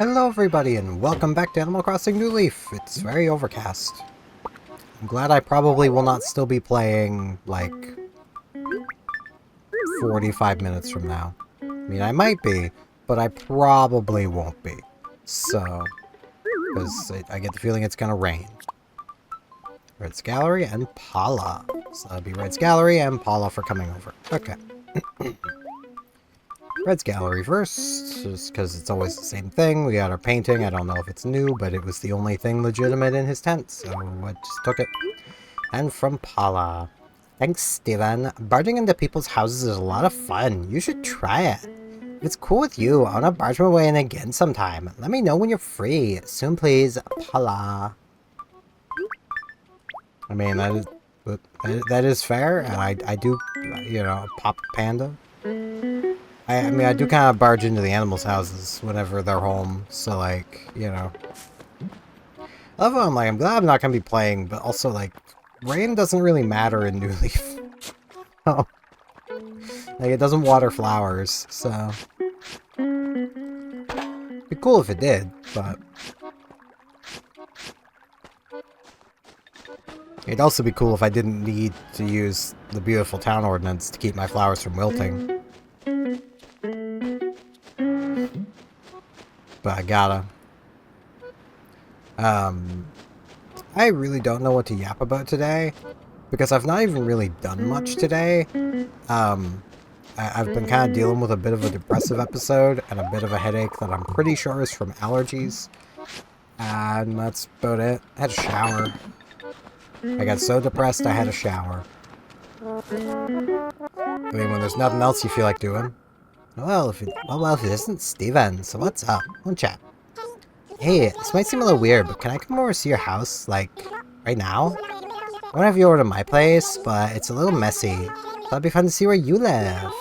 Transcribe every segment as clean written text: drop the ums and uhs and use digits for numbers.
Hello everybody and welcome back to Animal Crossing New Leaf. It's very overcast. I'm glad I probably will not still be playing, like, 45 minutes from now. I mean, I might be, but I probably won't be. So, because I get the feeling it's gonna rain. Red's Gallery and Paula. So that'll be Red's Gallery and Paula for coming over. Okay. Red's Gallery first, just because it's always the same thing. We got our painting. I don't know if it's new, but it was the only thing legitimate in his tent, so I just took it. And from Paula. Thanks, Steven. Barging into people's houses is a lot of fun. You should try it. If it's cool with you, I want to barge my way in again sometime. Let me know when you're free. Soon, please, Paula. I mean, that is fair, and I do, you know, pop panda. I mean, I do kind of barge into the animals' houses whenever they're home, so, like, you know. I love how I'm glad I'm not going to be playing, but also, like, rain doesn't really matter in New Leaf. Oh. Like, it doesn't water flowers, so. It'd be cool if it did, but. It'd also be cool if I didn't need to use the beautiful town ordinance to keep my flowers from wilting. But I gotta. I really don't know what to yap about today, because I've not even really done much today. I've been kind of dealing with a bit of a depressive episode, and a bit of a headache that I'm pretty sure is from allergies. And that's about it. I had a shower. I got so depressed I had a shower. I mean, when there's nothing else you feel like doing. Well, if it isn't Steven, so what's up? We'll chat. Hey, this might seem a little weird, but can I come over to see your house, like, right now? I want to have you over to my place, but it's a little messy. Thought it'd be fun to see where you live.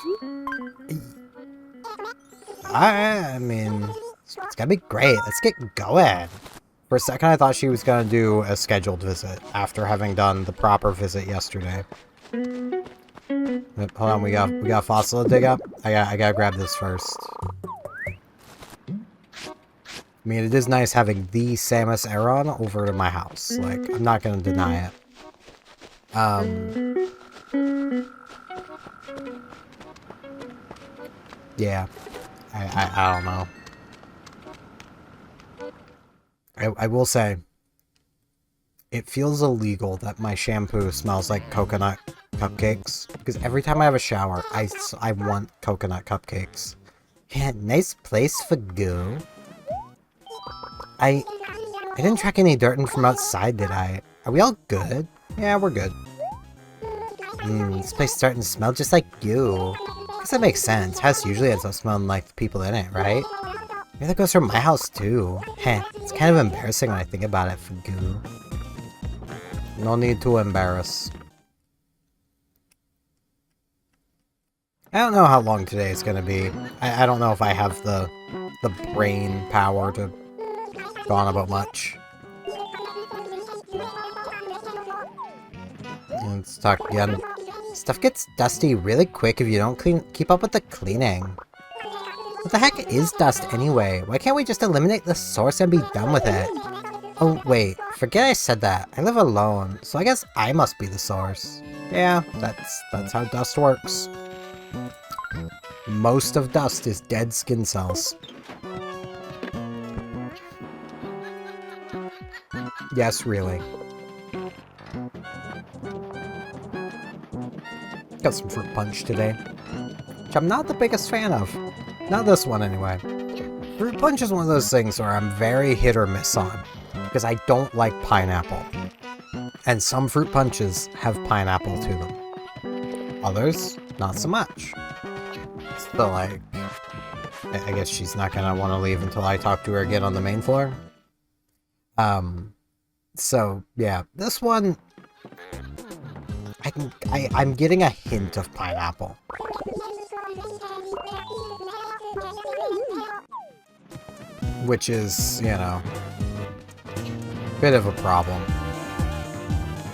I mean, it's gonna be great. Let's get going. For a second, I thought she was gonna do a scheduled visit after having done the proper visit yesterday. Hold on, we got a fossil to dig up. I gotta grab this first. I mean, it is nice having the Samus Aeron over to my house. Like, I'm not gonna deny it. Yeah. I don't know. I will say, it feels illegal that my shampoo smells like coconut cupcakes, because every time I have a shower, I want coconut cupcakes. Yeah, nice place for goo. I didn't track any dirt in from outside, did I? Are we all good? Yeah, we're good. This place is starting to smell just like goo. I guess that makes sense. House usually ends up smelling like the people in it, right? Maybe that goes for my house too. Heh, it's kind of embarrassing when I think about it for goo. No need to embarrass. I don't know how long today is going to be. I don't know if I have the brain power to go on about much. Let's talk again. Stuff gets dusty really quick if you don't keep up with the cleaning. What the heck is dust anyway? Why can't we just eliminate the source and be done with it? Oh wait, forget I said that. I live alone, so I guess I must be the source. Yeah, that's how dust works. Most of dust is dead skin cells. Yes, really. Got some fruit punch today, which I'm not the biggest fan of. Not this one, anyway. Fruit punch is one of those things where I'm very hit or miss on, because I don't like pineapple. And some fruit punches have pineapple to them. Others, not so much. So, like, I guess she's not gonna want to leave until I talk to her again on the main floor. So, yeah, this one, I'm getting a hint of pineapple. Which is, you know, a bit of a problem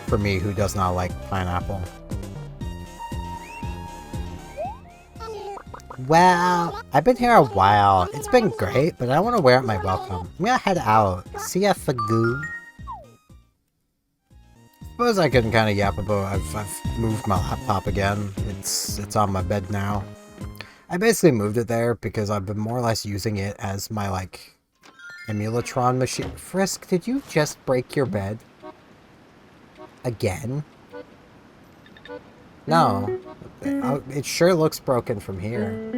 for me who does not like pineapple. Well, I've been here a while. It's been great, but I want to wear out my welcome. I'm gonna head out. See ya, Fagoo. Suppose I can kind of yap about I've moved my laptop again. It's on my bed now. I basically moved it there because I've been more or less using it as my, like, emulatron machine. Frisk, did you just break your bed? Again? No. It sure looks broken from here.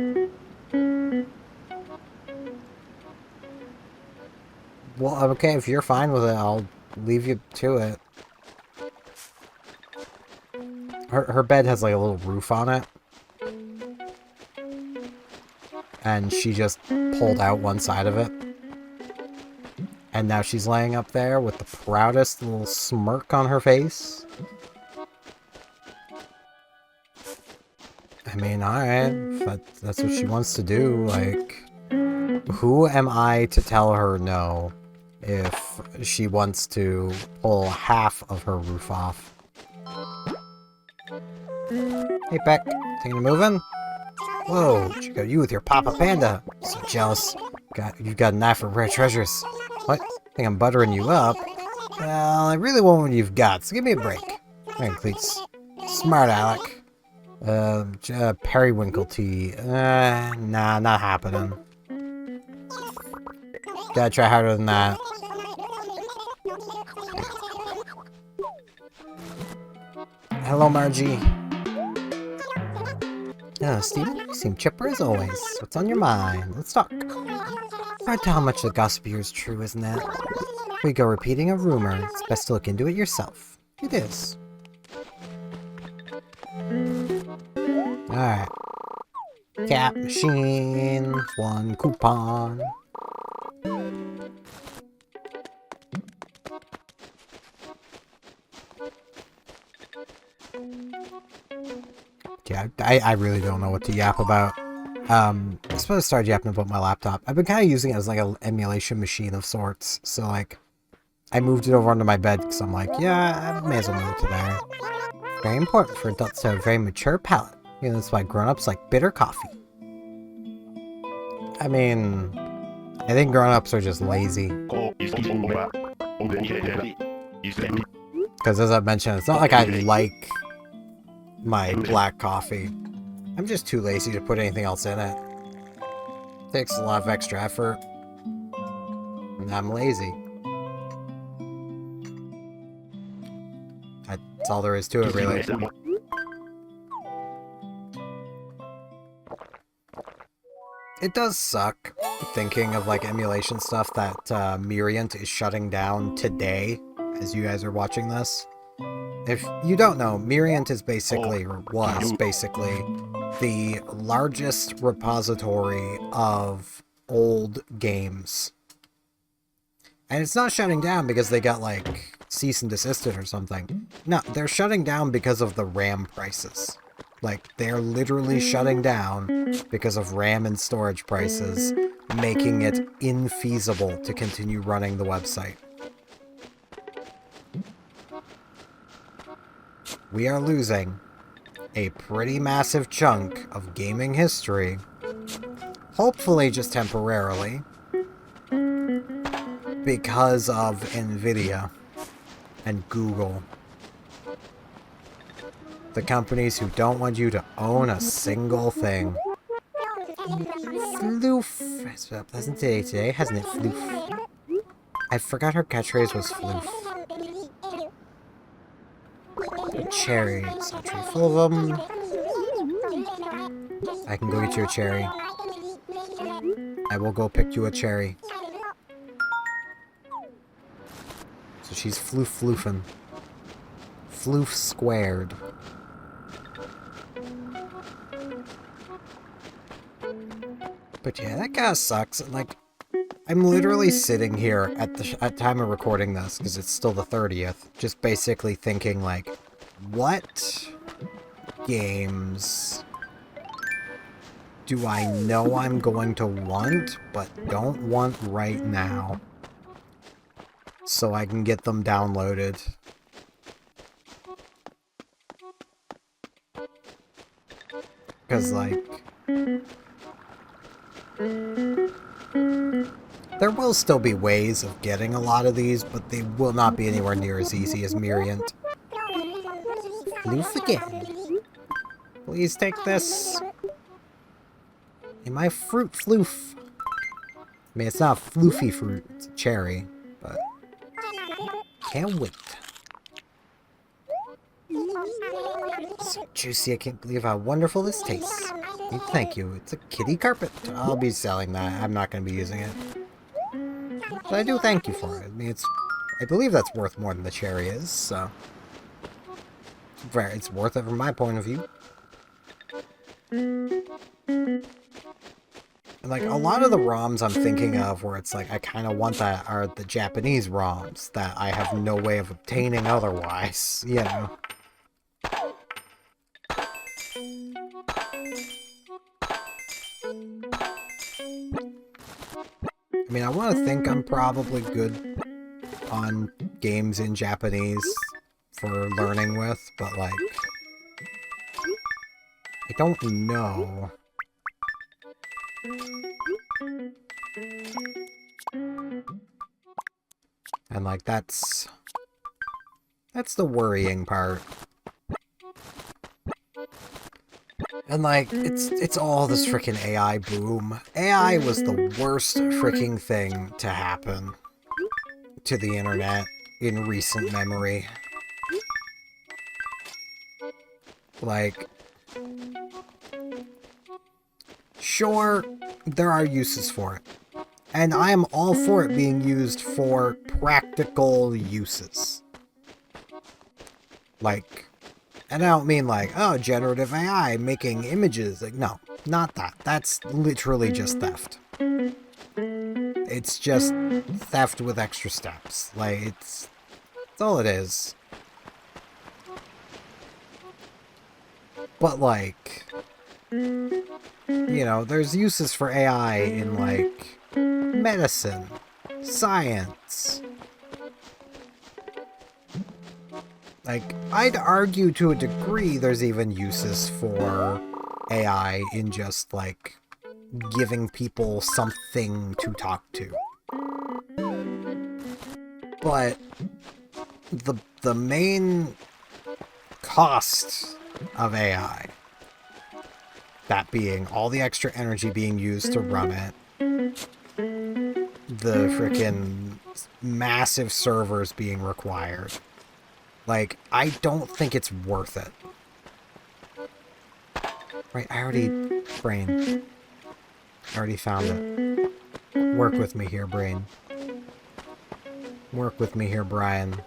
Well, okay, if you're fine with it, I'll leave you to it. Her bed has, like, a little roof on it. And she just pulled out one side of it. And now she's laying up there with the proudest little smirk on her face. I mean, alright, if that's what she wants to do, like... Who am I to tell her no if she wants to pull half of her roof off? Hey, Peck, thinking of moving? Whoa, check out you with your Papa Panda. So jealous. You've got an eye for rare treasures. What? Think I'm buttering you up? Well, I really want what you've got, so give me a break. Alright, Cleats. Smart Alec. Periwinkle tea. Nah, not happening. Gotta try harder than that. Hello, Margie. Steven, you seem chipper as always. What's on your mind? Let's talk. Hard to tell how much the gossip here is true, isn't it? If we go repeating a rumor, it's best to look into it yourself. Do this. Alright. Cap machine. 1 coupon. Yeah, I really don't know what to yap about. I'm supposed to start yapping about my laptop. I've been kind of using it as like an emulation machine of sorts. So like, I moved it over onto my bed because I'm like, yeah, I may as well move it to there. Very important for adults to have a very mature palate. You know, that's why grown-ups like bitter coffee. I mean, I think grown-ups are just lazy. Because as I mentioned, it's not like I like my black coffee. I'm just too lazy to put anything else in it. Takes a lot of extra effort. And I'm lazy. That's all there is to it, really. It does suck thinking of like emulation stuff that Miriant is shutting down today as you guys are watching this. If you don't know, Miriant is basically, or was basically, the largest repository of old games. And it's not shutting down because they got, like, cease and desisted or something. No, they're shutting down because of the RAM prices. Like, they're literally shutting down because of RAM and storage prices, making it infeasible to continue running the website. We are losing a pretty massive chunk of gaming history, hopefully just temporarily, because of Nvidia and Google. The companies who don't want you to own a single thing. Floof. It's been a pleasant day today, hasn't it, Floof? I forgot her catchphrase was Floof. Cherries. A tree full of them. I can go get you a cherry. I will go pick you a cherry. So she's floofing. Floof squared. But yeah, that kinda sucks. Like, I'm literally sitting here at time of recording this, because it's still the 30th, just basically thinking, like, what games do I know I'm going to want, but don't want right now, so I can get them downloaded? Because, like, There will still be ways of getting a lot of these, but they will not be anywhere near as easy as Miriant. Floof again. Please take this. In my fruit floof. I mean, it's not a floofy fruit, it's a cherry, but can't wait. So juicy, I can't believe how wonderful this tastes. Thank you, it's a kitty carpet. I'll be selling that, I'm not going to be using it. But I do thank you for it. I mean, I believe that's worth more than the cherry is, so it's worth it from my point of view. And like, a lot of the ROMs I'm thinking of where it's like, I kind of want that are the Japanese ROMs that I have no way of obtaining otherwise, you know. I mean, I want to think I'm probably good on games in Japanese for learning with, but like, I don't know. And like, that's the worrying part. And like, it's all this freaking AI boom. AI was the worst freaking thing to happen to the internet in recent memory. Like, sure, there are uses for it. And I am all for it being used for practical uses. Like, and I don't mean like, oh, generative AI making images. Like, no, not that. That's literally just theft. It's just theft with extra steps. Like, that's all it is. But like, you know, there's uses for AI in like medicine, science. Like, I'd argue to a degree there's even uses for AI in just, like, giving people something to talk to. But the main cost of AI, that being all the extra energy being used to run it, the frickin' massive servers being required, like, I don't think it's worth it. Right, Brain. I already found it. Work with me here, Brain. Work with me here, Brian.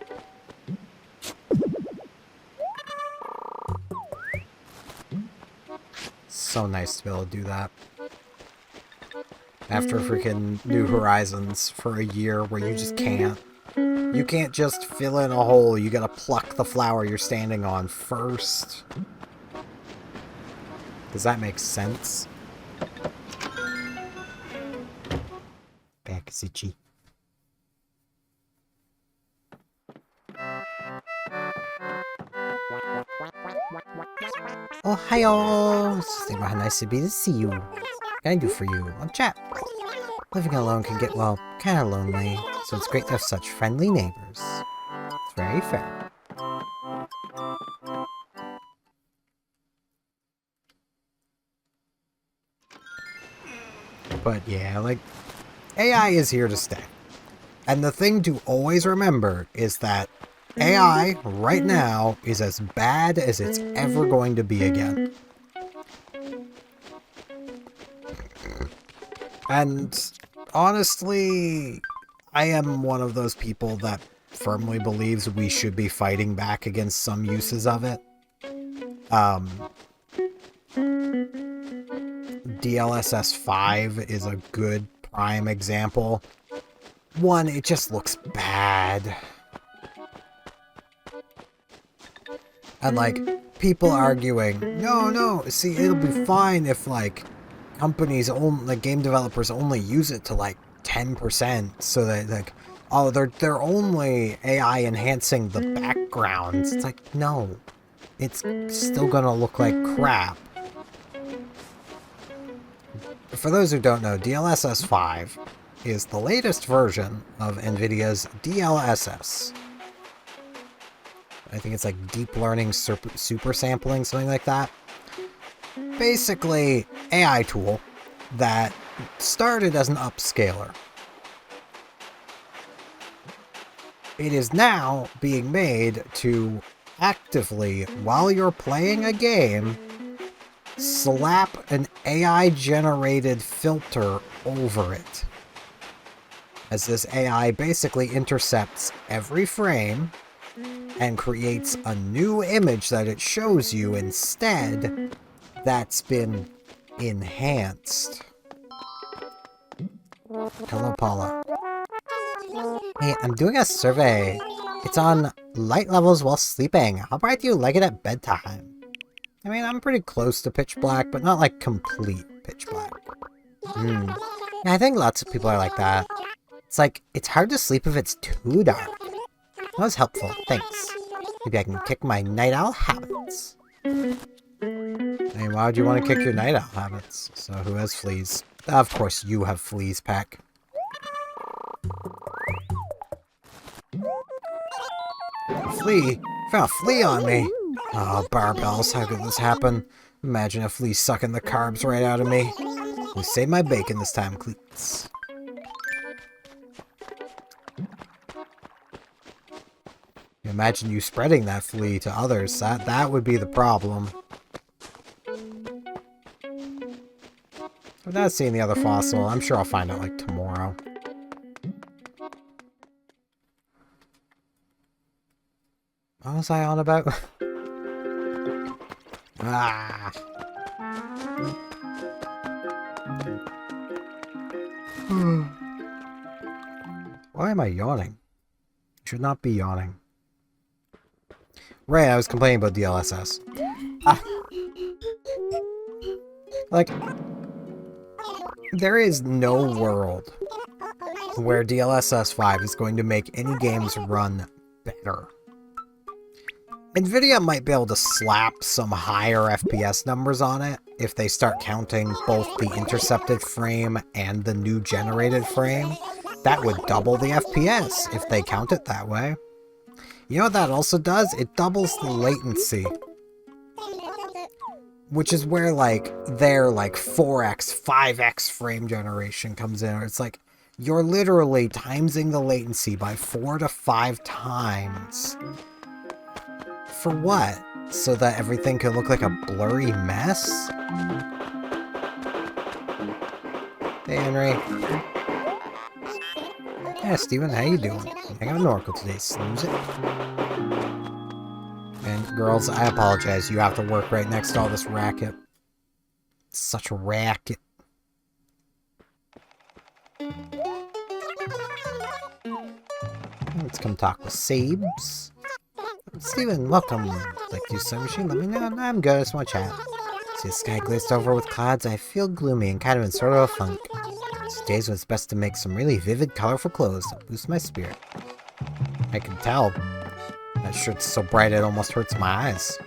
So nice to be able to do that. After freaking New Horizons for a year where you just can't. You can't just fill in a hole, you gotta pluck the flower you're standing on first. Does that make sense? Back is itchy. Oh, hi-oh! How nice to be to see you. What can I do for you? I'm Chat. Living alone can get, well, kinda lonely, so it's great to have such friendly neighbors. It's very fair. But yeah, like, AI is here to stay. And the thing to always remember is that AI, right now, is as bad as it's ever going to be again. And honestly, I am one of those people that firmly believes we should be fighting back against some uses of it. DLSS 5 is a good prime example. One, it just looks bad. And like, people arguing, no, see, it'll be fine if like companies, like game developers only use it to like 10%, so that like, oh, they're only AI enhancing the backgrounds. It's like, no, it's still gonna look like crap. For those who don't know, DLSS 5 is the latest version of NVIDIA's DLSS. I think it's like deep learning super sampling, something like that. Basically, AI tool that started as an upscaler. It is now being made to actively, while you're playing a game, slap an AI-generated filter over it. As this AI basically intercepts every frame and creates a new image that it shows you instead that's been enhanced. Hello, Paula. Hey, I'm doing a survey. It's on light levels while sleeping. How bright do you like it at bedtime? I mean, I'm pretty close to pitch black, but not like complete pitch black. Yeah, I think lots of people are like that. It's like, it's hard to sleep if it's too dark. That was helpful, thanks. Maybe I can kick my night owl habits. Hey, why would you want to kick your night owl habits? So who has fleas? Of course you have fleas, Peck. A flea? Found a flea on me! Oh, barbells, how could this happen? Imagine a flea sucking the carbs right out of me. You saved my bacon this time, Cleats. Imagine you spreading that flea to others. That would be the problem. I'm not seeing the other fossil. I'm sure I'll find out, like, tomorrow. What was I on about? Ah. Why am I yawning? Should not be yawning. Right, I was complaining about DLSS. Like, there is no world where DLSS 5 is going to make any games run better. NVIDIA might be able to slap some higher FPS numbers on it if they start counting both the intercepted frame and the new generated frame. That would double the FPS if they count it that way. You know what that also does? It doubles the latency. Which is where, like, their, like, 4x, 5x frame generation comes in. It's like, you're literally timesing the latency by 4 to 5 times. For what? So that everything can look like a blurry mess? Hey, Henry. Yeah, Steven, how you doing? I got an oracle today, snooze it. And girls, I apologize. You have to work right next to all this racket. Such a racket. Let's come talk with Sabes. Steven, welcome. Like you, Sun Machine? Let me know. No, I'm good. I just want to chat. See the sky glazed over with clouds. I feel gloomy and kind of in sort of a funk. These days when it's best to make some really vivid, colorful clothes to boost my spirit. I can tell. That shirt's so bright it almost hurts my eyes.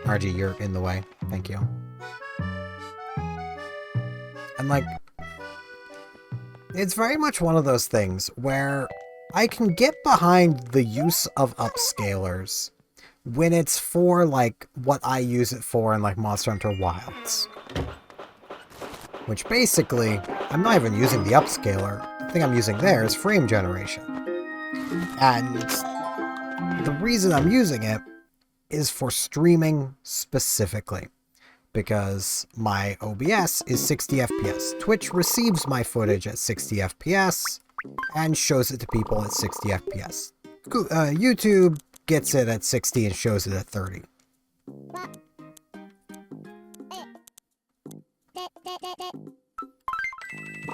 RG, you're in the way. Thank you. And like, it's very much one of those things where I can get behind the use of upscalers when it's for, like, what I use it for in, like, Monster Hunter Wilds. Which basically, I'm not even using the upscaler. The thing I'm using there is frame generation. And the reason I'm using it is for streaming specifically. Because my OBS is 60 FPS. Twitch receives my footage at 60 FPS and shows it to people at 60 FPS. YouTube gets it at 60 and shows it at 30.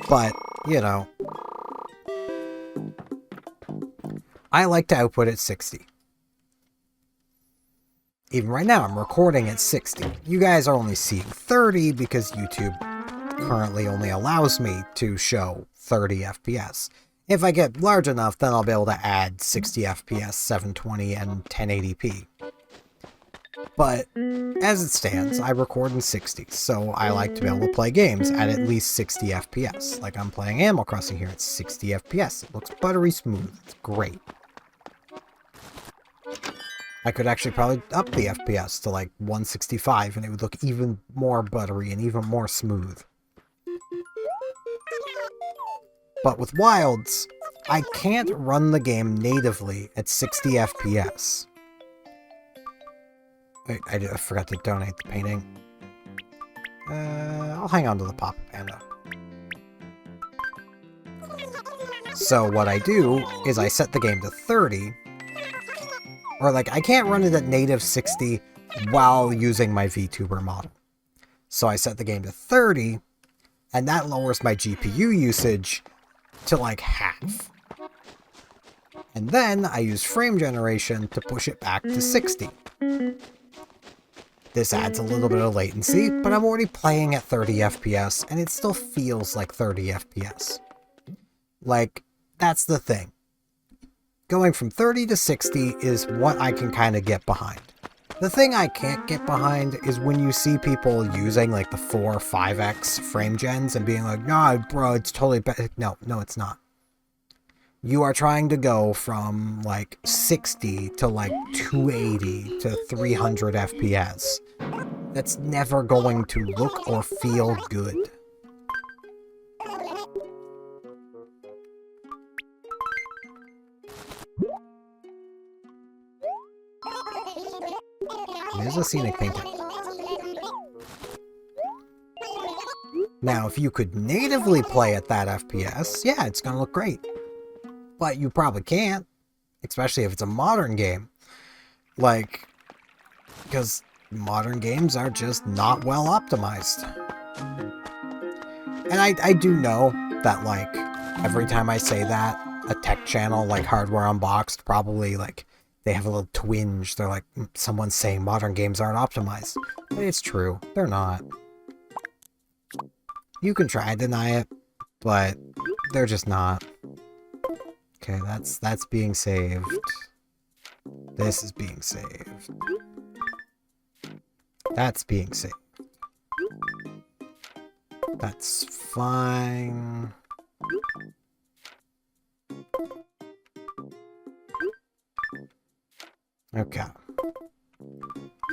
But, you know, I like to output at 60. Even right now, I'm recording at 60. You guys are only seeing 30 because YouTube currently only allows me to show 30 FPS. If I get large enough, then I'll be able to add 60 FPS, 720, and 1080p. But as it stands, I record in 60s, so I like to be able to play games at least 60 FPS. Like I'm playing Animal Crossing here at 60 FPS. It looks buttery smooth. It's great. I could actually probably up the FPS to like 165 and it would look even more buttery and even more smooth. But with Wilds, I can't run the game natively at 60 FPS. Wait, I forgot to donate the painting. I'll hang on to the Papa Panda. So what I do is I set the game to 30, or like I can't run it at native 60 while using my VTuber model. So I set the game to 30, and that lowers my GPU usage to like half. And then I use frame generation to push it back to 60. This adds a little bit of latency, but I'm already playing at 30 FPS, and it still feels like 30 FPS. Like, that's the thing. Going from 30 to 60 is what I can kind of get behind. The thing I can't get behind is when you see people using like the 4 or 5x frame gens and being like, nah, bro, it's totally better. No, it's not. You are trying to go from like 60 to like 280 to 300 FPS. That's never going to look or feel good. There's a scenic painting. Now, if you could natively play at that FPS, yeah, it's gonna look great. But you probably can't, especially if it's a modern game. Like, because modern games are just not well optimized. And I do know that, like, every time I say that, a tech channel like Hardware Unboxed probably, like, they have a little twinge. They're like, someone's saying modern games aren't optimized. But it's true. They're not. You can try and deny it, but they're just not. Okay, that's being saved. This is being saved. That's being saved. That's fine. Okay.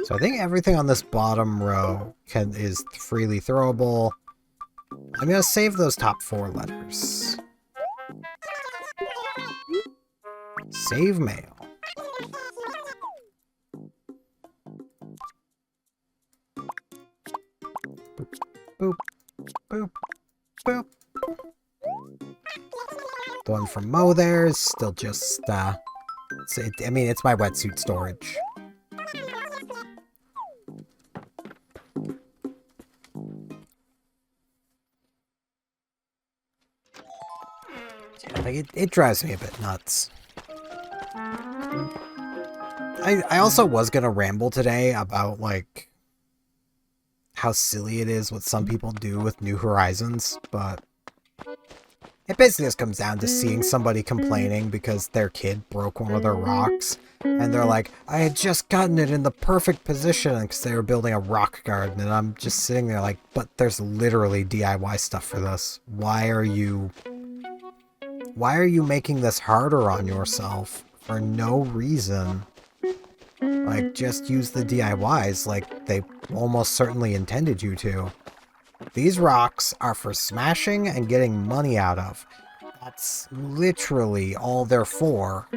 So I think everything on this bottom row is freely throwable. I'm gonna save those top 4 letters. Save mail. Boop, boop, boop. The one from Mo there is still just, I mean, it's my wetsuit storage. Like, it drives me a bit nuts. I also was gonna ramble today about, like, how silly it is what some people do with New Horizons, but it basically just comes down to seeing somebody complaining because their kid broke one of their rocks, and they're like, I had just gotten it in the perfect position because they were building a rock garden, and I'm just sitting there like, but there's literally DIY stuff for this. Why are you making this harder on yourself for no reason? Like, just use the DIYs like they almost certainly intended you to. These rocks are for smashing and getting money out of. That's literally all they're for.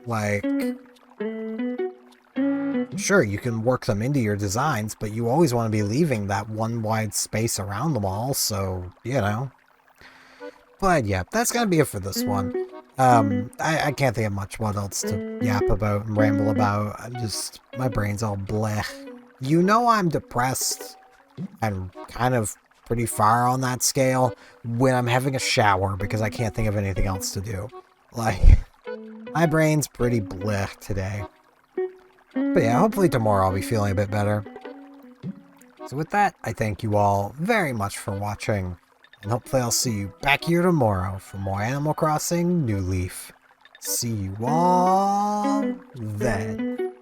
Like, sure, you can work them into your designs, but you always want to be leaving that one wide space around them all, so, you know. But yeah, that's gonna be it for this one. I can't think of much what else to yap about and ramble about. My brain's all bleh. You know I'm depressed and kind of pretty far on that scale when I'm having a shower because I can't think of anything else to do. Like, my brain's pretty bleh today. But yeah, hopefully tomorrow I'll be feeling a bit better. So with that, I thank you all very much for watching. And hopefully I'll see you back here tomorrow for more Animal Crossing New Leaf. See you all then.